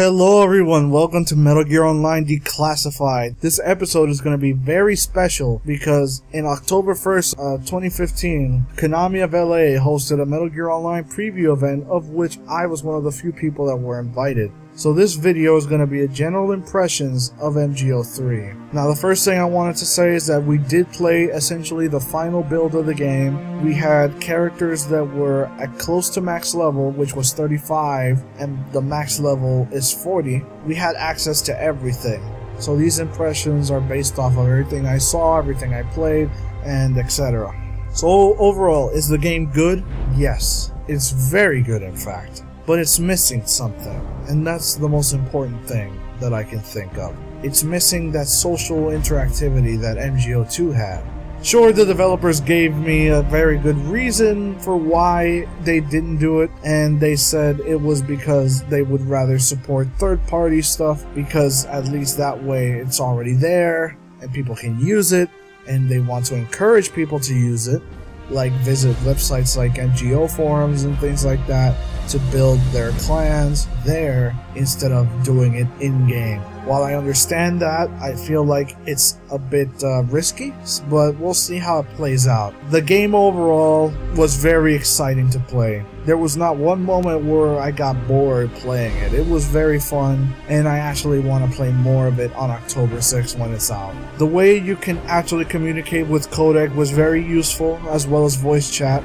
Hello everyone, welcome to Metal Gear Online Declassified. This episode is going to be very special because in October 1st, 2015, Konami of LA hosted a Metal Gear Online preview event of which I was one of the few people that were invited. So this video is going to be a general impressions of MGO 3. Now the first thing I wanted to say is that we did play essentially the final build of the game. We had characters that were at close to max level, which was 35, and the max level is 40. We had access to everything. So these impressions are based off of everything I saw, everything I played, and etc. So overall, is the game good? Yes, it's very good in fact. But it's missing something, and that's the most important thing that I can think of. It's missing that social interactivity that MGO2 had. Sure, the developers gave me a very good reason for why they didn't do it, and they said it was because they would rather support third-party stuff, because at least that way it's already there, and people can use it, and they want to encourage people to use it, like visit websites like MGO forums and things like that, to build their clans there instead of doing it in-game. While I understand that, I feel like it's a bit risky, but we'll see how it plays out. The game overall was very exciting to play. There was not one moment where I got bored playing it. It was very fun, and I actually want to play more of it on October 6th when it's out. The way you can actually communicate with codec was very useful, as well as voice chat.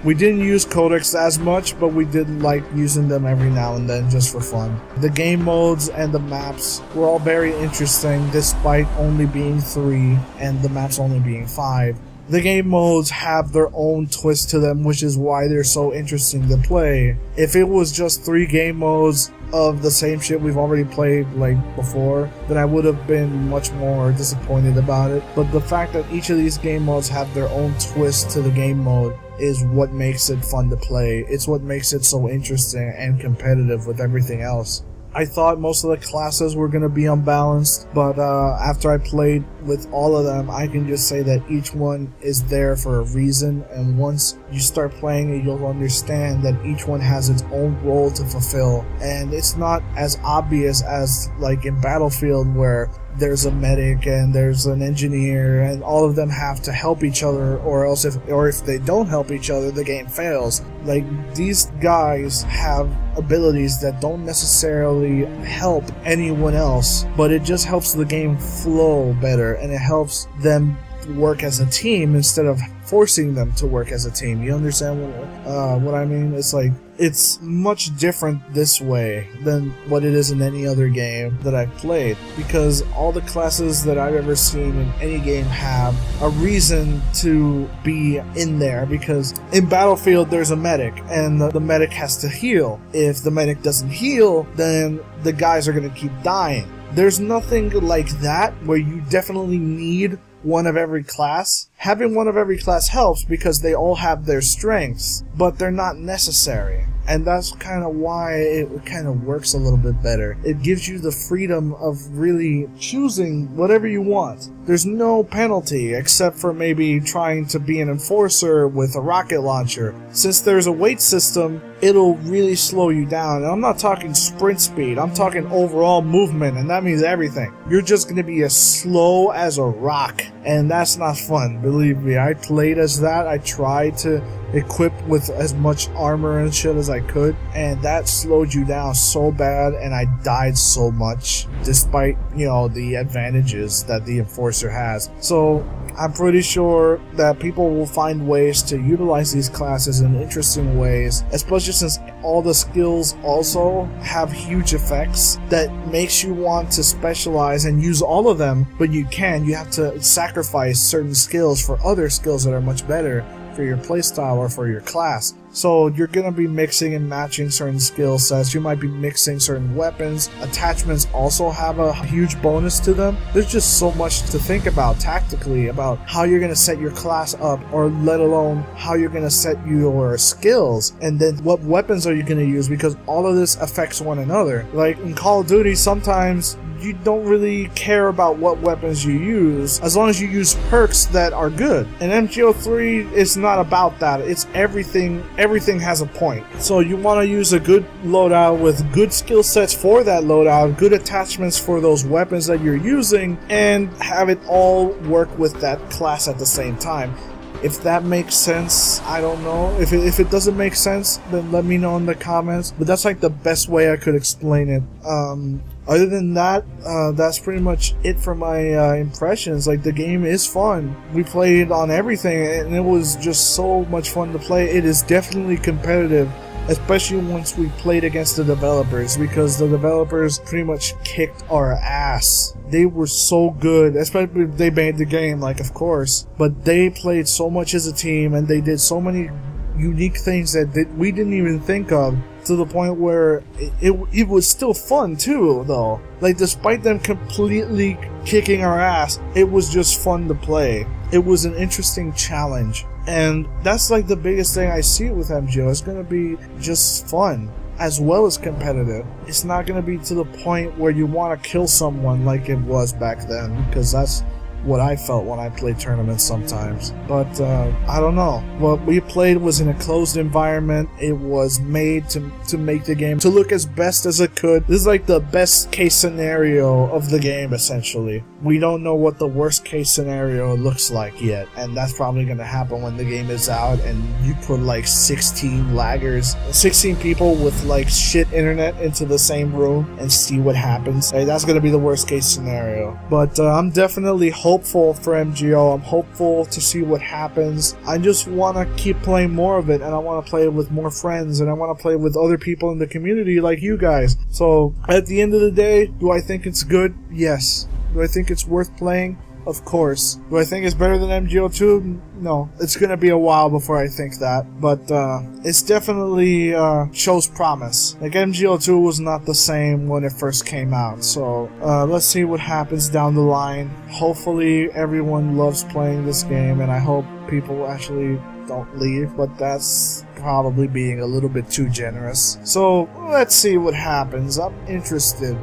We didn't use codecs as much, but we did like using them every now and then just for fun. The game modes and the maps were all very interesting despite only being 3 and the maps only being 5. The game modes have their own twist to them, which is why they're so interesting to play. If it was just 3 game modes of the same shit we've already played like before, then I would have been much more disappointed about it. But the fact that each of these game modes have their own twist to the game mode is what makes it fun to play. It's what makes it so interesting and competitive with everything else. I thought most of the classes were going to be unbalanced, but after I played with all of them, I can just say that each one is there for a reason, and once you start playing it, you'll understand that each one has its own role to fulfill, and it's not as obvious as like in Battlefield where there's a medic and there's an engineer and all of them have to help each other, or else if they don't help each other, the game fails. Like, these guys have abilities that don't necessarily help anyone else, but it just helps the game flow better, and it helps them work as a team instead of forcing them to work as a team. You understand what I mean? It's like, it's much different this way than what it is in any other game that I've played, because all the classes that I've ever seen in any game have a reason to be in there, because in Battlefield there's a medic, and the medic has to heal. If the medic doesn't heal, then the guys are gonna keep dying. There's nothing like that where you definitely need one of every class. Having one of every class helps because they all have their strengths, but they're not necessary. And that's kind of why it kind of works a little bit better. It gives you the freedom of really choosing whatever you want. There's no penalty except for maybe trying to be an enforcer with a rocket launcher. Since there's a weight system, it'll really slow you down. And I'm not talking sprint speed, I'm talking overall movement, and that means everything. You're just going to be as slow as a rock, and that's not fun. Believe me, I played as that. I tried to equip with as much armor and shit as I could, and that slowed you down so bad, and I died so much despite, you know, the advantages that the enforcer has. So I'm pretty sure that people will find ways to utilize these classes in interesting ways, especially since all the skills also have huge effects that makes you want to specialize and use all of them, but you have to sacrifice certain skills for other skills that are much better for your playstyle or for your class. So you're going to be mixing and matching certain skill sets. You might be mixing certain weapons. Attachments also have a huge bonus to them. There's just so much to think about tactically about how you're going to set your class up, or let alone how you're going to set your skills, and then what weapons are you going to use, because all of this affects one another. Like in Call of Duty, sometimes you don't really care about what weapons you use as long as you use perks that are good. In MGO3, it's not about that. It's everything everything has a point. So you want to use a good loadout with good skill sets for that loadout, good attachments for those weapons that you're using, and have it all work with that class at the same time. If that makes sense, I don't know. If it doesn't make sense, then let me know in the comments. But that's like the best way I could explain it. Other than that, that's pretty much it for my impressions. Like, the game is fun. We played on everything, and it was just so much fun to play. It is definitely competitive, especially once we played against the developers, because the developers pretty much kicked our ass. They were so good, especially if they made the game, like, of course. But they played so much as a team, and they did so many unique things that we didn't even think of, to the point where it was still fun too, though. Like, despite them completely kicking our ass, it was just fun to play. It was an interesting challenge. And that's like the biggest thing I see with MGO. It's gonna be just fun, as well as competitive. It's not gonna be to the point where you want to kill someone like it was back then, because that's what I felt when I played tournaments sometimes. But I don't know. What we played was in a closed environment. It was made to make the game to look as best as it could. This is like the best case scenario of the game, essentially. We don't know what the worst case scenario looks like yet, and that's probably going to happen when the game is out and you put like 16 laggers, 16 people with like shit internet into the same room and see what happens. Hey, that's going to be the worst case scenario. But I'm definitely hopeful for MGO. I'm hopeful to see what happens. I just want to keep playing more of it, and I want to play it with more friends, and I want to play with other people in the community like you guys. So at the end of the day, do I think it's good? Yes. Do I think it's worth playing? Of course. Do I think it's better than MGO 2? No. It's gonna be a while before I think that. But it's definitely shows promise. Like, MGO 2 was not the same when it first came out. So let's see what happens down the line. Hopefully everyone loves playing this game, and I hope people actually don't leave, but that's probably being a little bit too generous. So let's see what happens. I'm interested.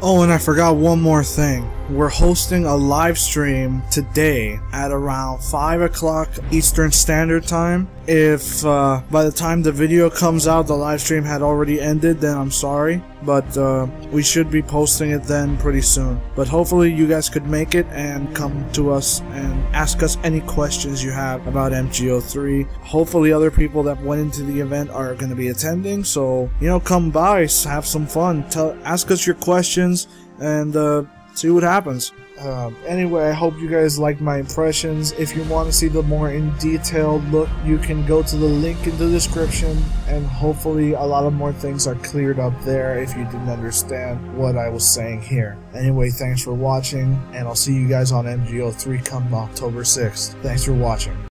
Oh, and I forgot one more thing. We're hosting a live stream today at around 5 o'clock Eastern Standard Time. If by the time the video comes out the live stream had already ended, then I'm sorry. But we should be posting it then pretty soon. But hopefully you guys could make it and come to us and ask us any questions you have about MGO 3. Hopefully other people that went into the event are going to be attending. So, you know, come by, have some fun, ask us your questions, and see what happens. Anyway, I hope you guys liked my impressions. If you want to see the more in detailed look, you can go to the link in the description, and hopefully a lot of more things are cleared up there if you didn't understand what I was saying here. Anyway, thanks for watching, and I'll see you guys on MGO 3 come October 6th. Thanks for watching.